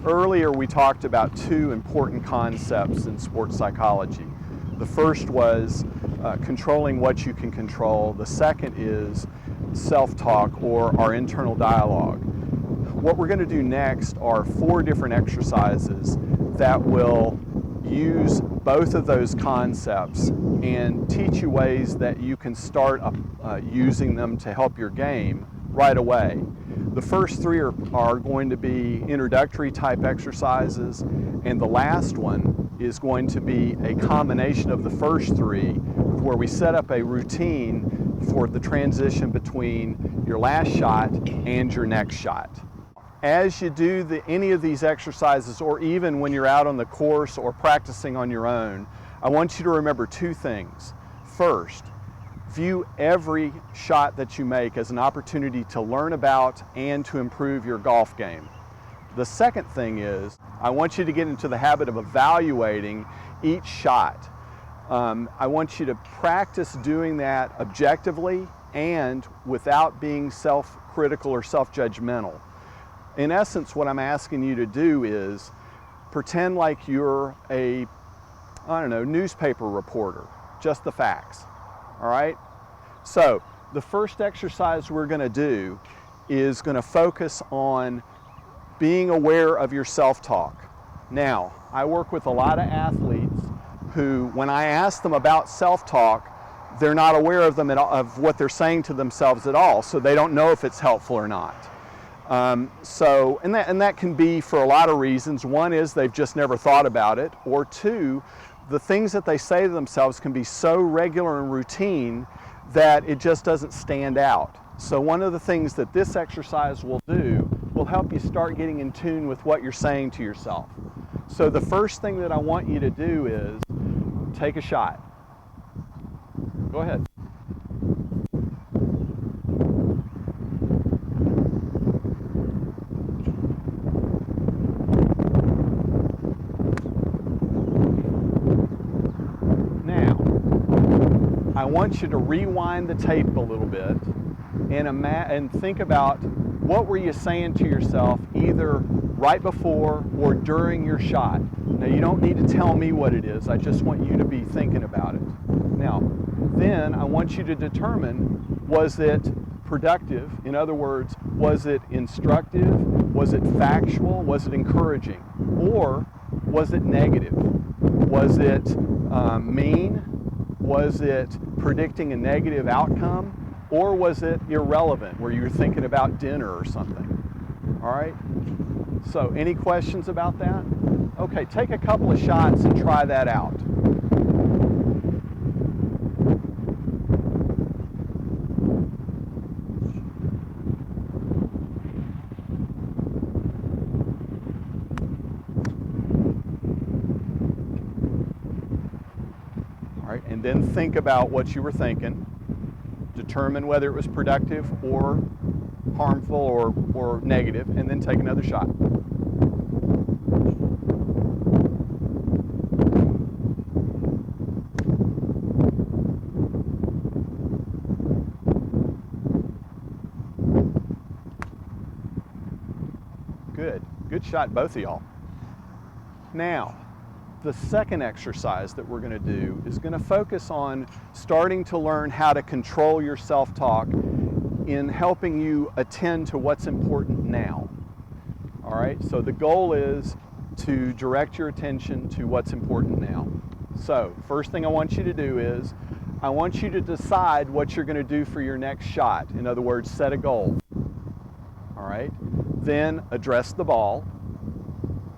Earlier we talked about two important concepts in sports psychology. The first was controlling what you can control. The second is self-talk, or our internal dialogue. What we're going to do next are 4 different exercises that will use both of those concepts and teach you ways that you can start using them to help your game right away. The first 3 are going to be introductory type exercises, and the last one is going to be a combination of the first 3, where we set up a routine for the transition between your last shot and your next shot. As you do any of these exercises, or even when you're out on the course or practicing on your own, I want you to remember 2 things. First, view every shot that you make as an opportunity to learn about and to improve your golf game. The second thing is, I want you to get into the habit of evaluating each shot. I want you to practice doing that objectively and without being self-critical or self-judgmental. In essence, what I'm asking you to do is pretend like you're a, newspaper reporter, just the facts, all right? So the first exercise we're going to do is going to focus on being aware of your self-talk. Now, I work with a lot of athletes who, when I ask them about self-talk, they're not aware of of what they're saying to themselves at all, so they don't know if it's helpful or not. And that can be for a lot of reasons. One is they've just never thought about it, or 2, the things that they say to themselves can be so regular and routine that it just doesn't stand out. So one of the things that this exercise will do will help you start getting in tune with what you're saying to yourself. So the first thing that I want you to do is take a shot. Go ahead. I want you to rewind the tape a little bit and think about what were you saying to yourself either right before or during your shot. Now, you don't need to tell me what it is. I just want you to be thinking about it. Now, then I want you to determine, was it productive? In other words, was it instructive? Was it factual? Was it encouraging? Or was it negative? Was it mean? Was it predicting a negative outcome? Or was it irrelevant, where you were thinking about dinner or something? All right? So, any questions about that? Okay, take a couple of shots and try that out. All right, and then think about what you were thinking. Determine whether it was productive or harmful or negative, and then take another shot. Good shot, both of y'all. Now, the second exercise that we're going to do is going to focus on starting to learn how to control your self-talk in helping you attend to what's important now. All right, so the goal is to direct your attention to what's important now. So, first thing I want you to do is, I want you to decide what you're going to do for your next shot. In other words, set a goal. All right, then address the ball.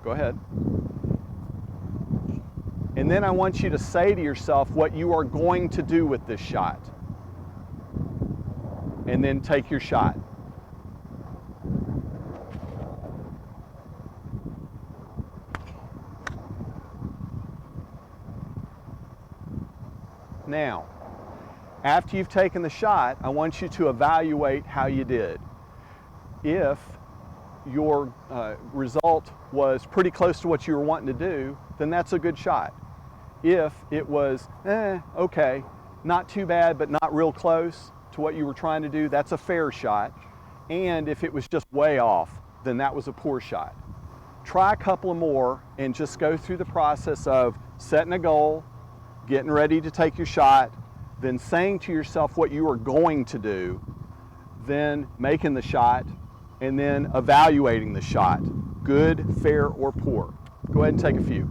Go ahead. And then I want you to say to yourself what you are going to do with this shot. And then take your shot. Now, after you've taken the shot, I want you to evaluate how you did. If your result was pretty close to what you were wanting to do, then that's a good shot. If it was, okay, not too bad, but not real close to what you were trying to do, that's a fair shot. And if it was just way off, then that was a poor shot. Try a couple of more and just go through the process of setting a goal, getting ready to take your shot, then saying to yourself what you are going to do, then making the shot, and then evaluating the shot, good, fair, or poor. Go ahead and take a few.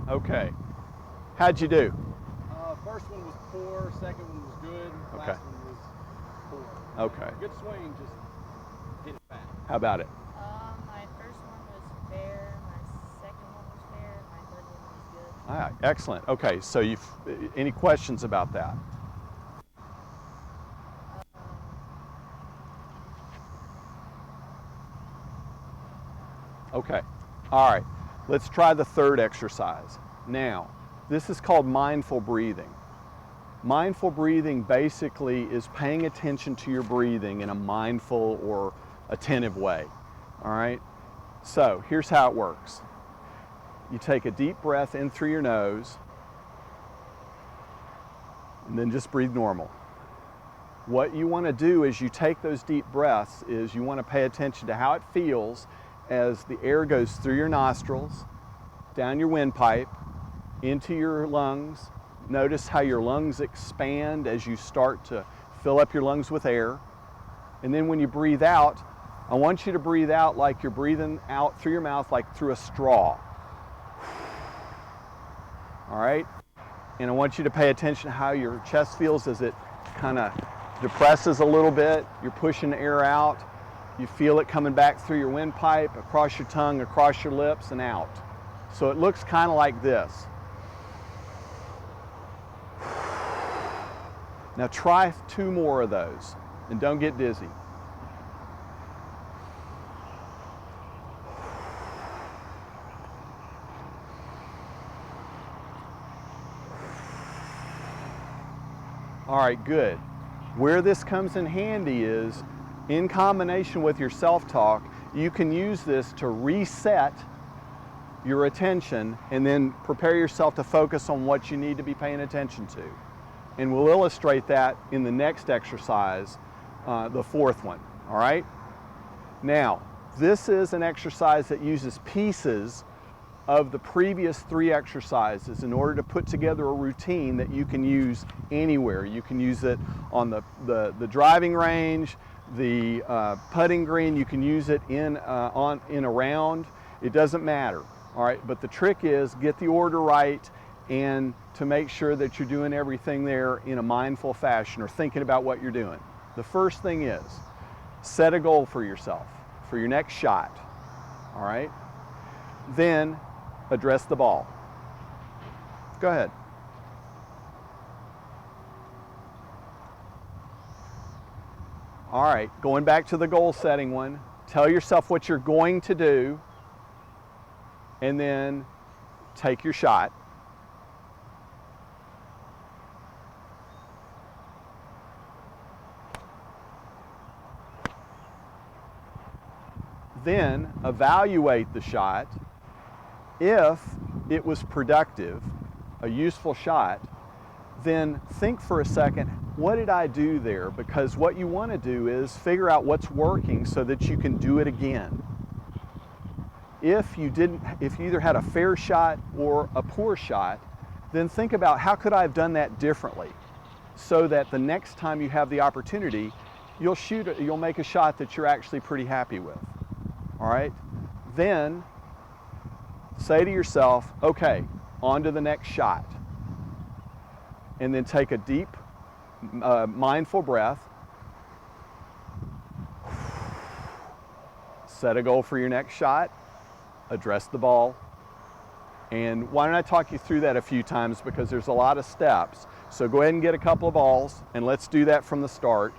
Okay, how'd you do? First one was poor, second one was good, Okay. last one was poor. Okay. Good swing, just hit it back. How about it? My first one was fair, my second one was fair, my third one was good. All right, excellent. Okay, so any questions about that? Okay, all right, let's try the third exercise. Now, this is called mindful breathing. Mindful breathing basically is paying attention to your breathing in a mindful or attentive way, all right? So here's how it works. You take a deep breath in through your nose, and then just breathe normal. What you want to do as you take those deep breaths is you want to pay attention to how it feels as the air goes through your nostrils, down your windpipe, into your lungs. Notice how your lungs expand as you start to fill up your lungs with air. And then when you breathe out, I want you to breathe out like you're breathing out through your mouth, like through a straw. All right? And I want you to pay attention to how your chest feels as it kind of depresses a little bit. You're pushing the air out. You feel it coming back through your windpipe, across your tongue, across your lips, and out. So it looks kind of like this. Now try 2 more of those, and don't get dizzy. All right, good. Where this comes in handy is, in combination with your self-talk, you can use this to reset your attention and then prepare yourself to focus on what you need to be paying attention to. And we'll illustrate that in the next exercise, the 4th one, all right? Now, this is an exercise that uses pieces of the previous 3 exercises in order to put together a routine that you can use anywhere. You can use it on the driving range, the putting green. You can use it in a round. It doesn't matter, all right? But the trick is get the order right and to make sure that you're doing everything there in a mindful fashion or thinking about what you're doing. The first thing is set a goal for yourself for your next shot, all right? Then address the ball. Go ahead. All right, going back to the goal setting one, tell yourself what you're going to do and then take your shot. Then evaluate the shot. If it was productive, a useful shot, then think for a second, what did I do there? Because what you want to do is figure out what's working so that you can do it again. If you either had a fair shot or a poor shot, then think about how could I have done that differently so that the next time you have the opportunity, you'll make a shot that you're actually pretty happy with. All right? Then say to yourself, okay, on to the next shot. And then take a deep, mindful breath. Set a goal for your next shot. Address the ball. And why don't I talk you through that a few times, because there's a lot of steps, So go ahead and get a couple of balls, and let's do that from the start.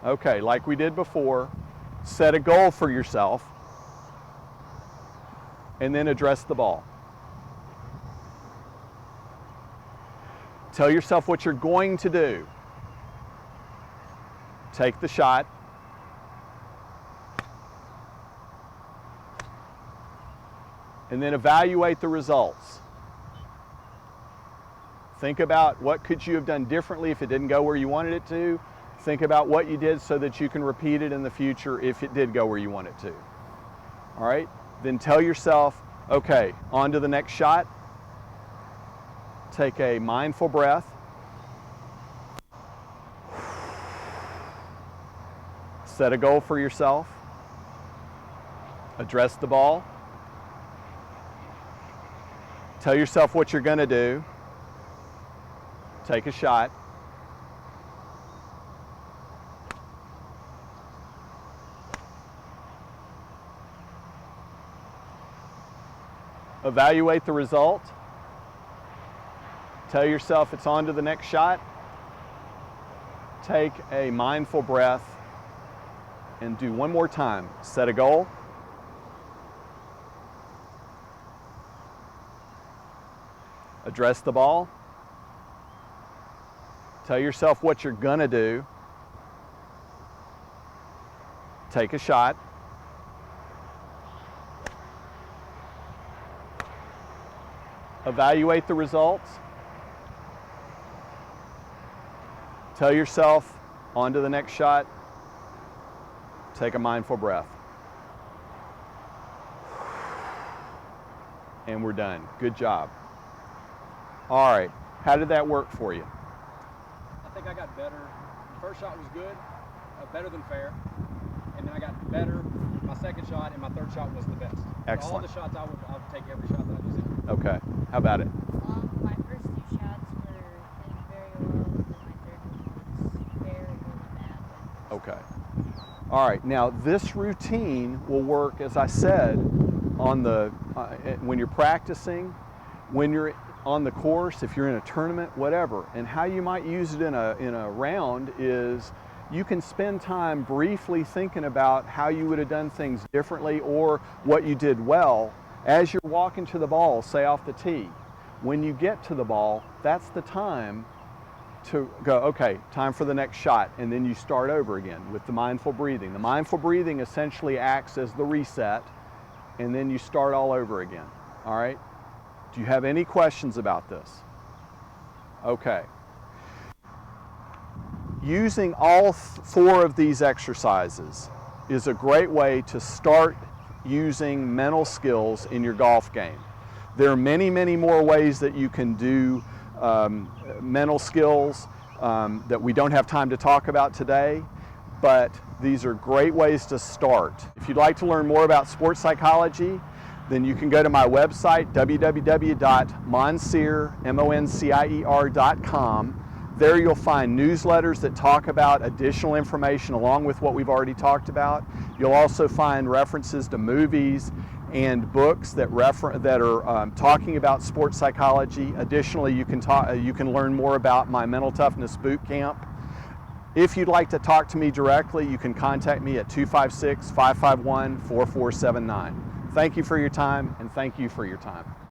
Okay, like we did before, set a goal for yourself, and then address the ball. Tell yourself what you're going to do. Take the shot. And then evaluate the results. Think about what could you have done differently if it didn't go where you wanted it to. Think about what you did so that you can repeat it in the future if it did go where you want it to. All right? Then tell yourself, okay, on to the next shot. Take a mindful breath. Set a goal for yourself. Address the ball. Tell yourself what you're going to do. Take a shot. Evaluate the result. Tell yourself it's on to the next shot. Take a mindful breath and do one more time. Set a goal. Address the ball. Tell yourself what you're going to do. Take a shot. Evaluate the results. Tell yourself, on to the next shot. Take a mindful breath. And we're done. Good job. All right, how did that work for you? I think I got better. The first shot was good, better than fair. And then I got better. My second shot and my third shot was the best. Excellent. All the shots, I would take every shot that I just hit. Okay, how about it? My first two shots were hitting very well, and then my third one was fair and really bad. Okay. All right, now this routine will work, as I said, on the when you're practicing, when you're on the course, if you're in a tournament, whatever. And how you might use it in a round is you can spend time briefly thinking about how you would have done things differently or what you did well as you're walking to the ball, say off the tee. When you get to the ball, that's the time to go, okay, time for the next shot, and then you start over again with the mindful breathing. The mindful breathing essentially acts as the reset, and then you start all over again, all right? Do you have any questions about this? Okay. Using all four of these exercises is a great way to start using mental skills in your golf game. There are many, many more ways that you can do mental skills that we don't have time to talk about today, but these are great ways to start. If you'd like to learn more about sports psychology, then you can go to my website, www.moncier.com. There you'll find newsletters that talk about additional information along with what we've already talked about. You'll also find references to movies and books that are talking about sports psychology. Additionally, you can learn more about my mental toughness boot camp. If you'd like to talk to me directly, you can contact me at 256-551-4479. Thank you for your time, and thank you for your time.